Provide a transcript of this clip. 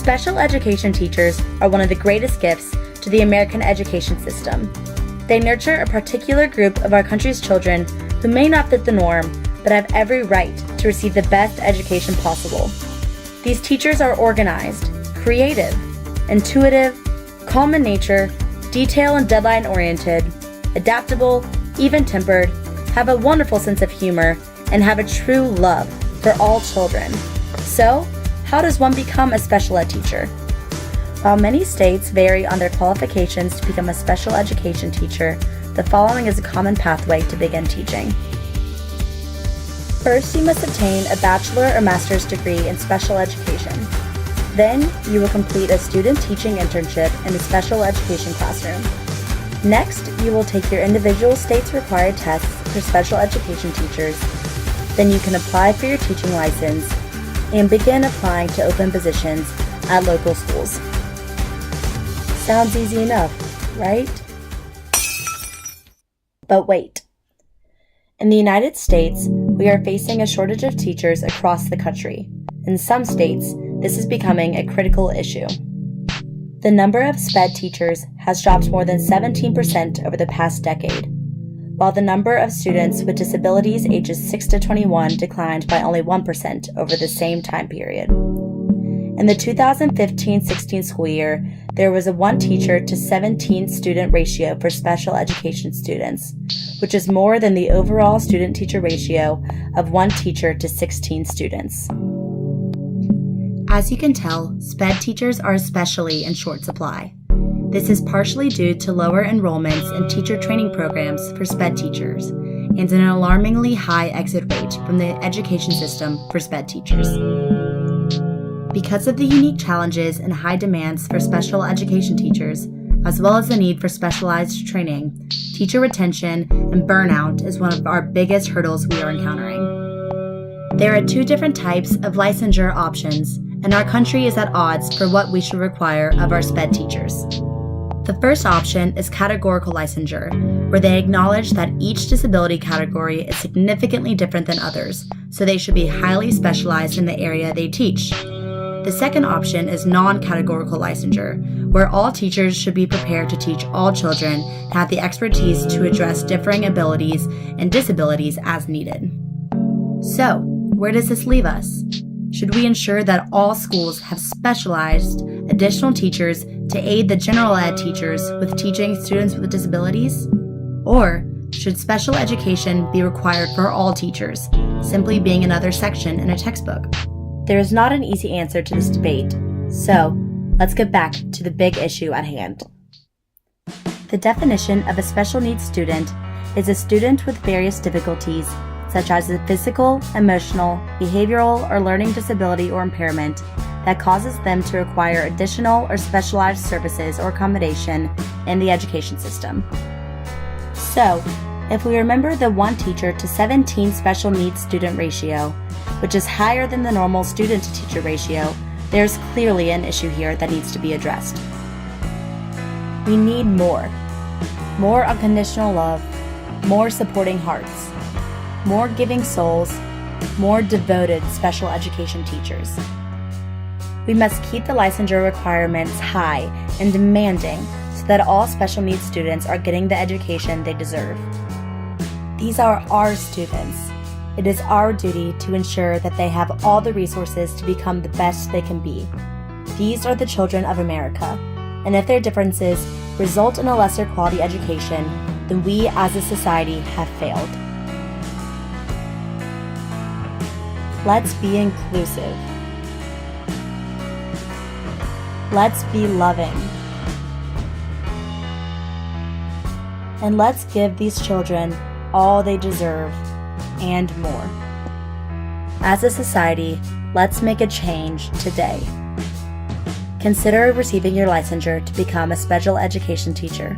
Special education teachers are one of the greatest gifts to the American education system. They nurture a particular group of our country's children who may not fit the norm, but have every right to receive the best education possible. These teachers are organized, creative, intuitive, calm in nature, detail and deadline-oriented, adaptable, even-tempered, have a wonderful sense of humor, and have a true love for all children. So, how does one become a special ed teacher? While many states vary on their qualifications to become a special education teacher, the following is a common pathway to begin teaching. First, you must obtain a bachelor or master's degree in special education. Then, you will complete a student teaching internship in a special education classroom. Next, you will take your individual state's required tests for special education teachers. Then you can apply for your teaching license and begin applying to open positions at local schools. Sounds easy enough, right? But wait. In the United States, we are facing a shortage of teachers across the country. In some states, this is becoming a critical issue. The number of SPED teachers has dropped more than 17% over the past decade, while the number of students with disabilities ages 6 to 21 declined by only 1% over the same time period. In the 2015-16 school year, there was a 1 teacher to 17 student ratio for special education students, which is more than the overall student-teacher ratio of 1 teacher to 16 students. As you can tell, SPED teachers are especially in short supply. This is partially due to lower enrollments in teacher training programs for SPED teachers and an alarmingly high exit rate from the education system for SPED teachers. Because of the unique challenges and high demands for special education teachers, as well as the need for specialized training, teacher retention and burnout is one of our biggest hurdles we are encountering. There are 2 different types of licensure options, and our country is at odds for what we should require of our SPED teachers. The first option is categorical licensure, where they acknowledge that each disability category is significantly different than others, so they should be highly specialized in the area they teach. The second option is non-categorical licensure, where all teachers should be prepared to teach all children and have the expertise to address differing abilities and disabilities as needed. So, where does this leave us? Should we ensure that all schools have specialized additional teachers to aid the general ed teachers with teaching students with disabilities? Or should special education be required for all teachers, simply being another section in a textbook? There is not an easy answer to this debate, so let's get back to the big issue at hand. The definition of a special needs student is a student with various difficulties, such as a physical, emotional, behavioral, or learning disability or impairment that causes them to require additional or specialized services or accommodation in the education system. So, if we remember the 1 teacher to 17 special needs student ratio, which is higher than the normal student-to-teacher ratio, there's clearly an issue here that needs to be addressed. We need more. More unconditional love, more supporting hearts, more giving souls, more devoted special education teachers. We must keep the licensure requirements high and demanding so that all special needs students are getting the education they deserve. These are our students. It is our duty to ensure that they have all the resources to become the best they can be. These are the children of America, and if their differences result in a lesser quality education, then we as a society have failed. Let's be inclusive. Let's be loving. And let's give these children all they deserve and more. As a society, let's make a change today. Consider receiving your licensure to become a special education teacher.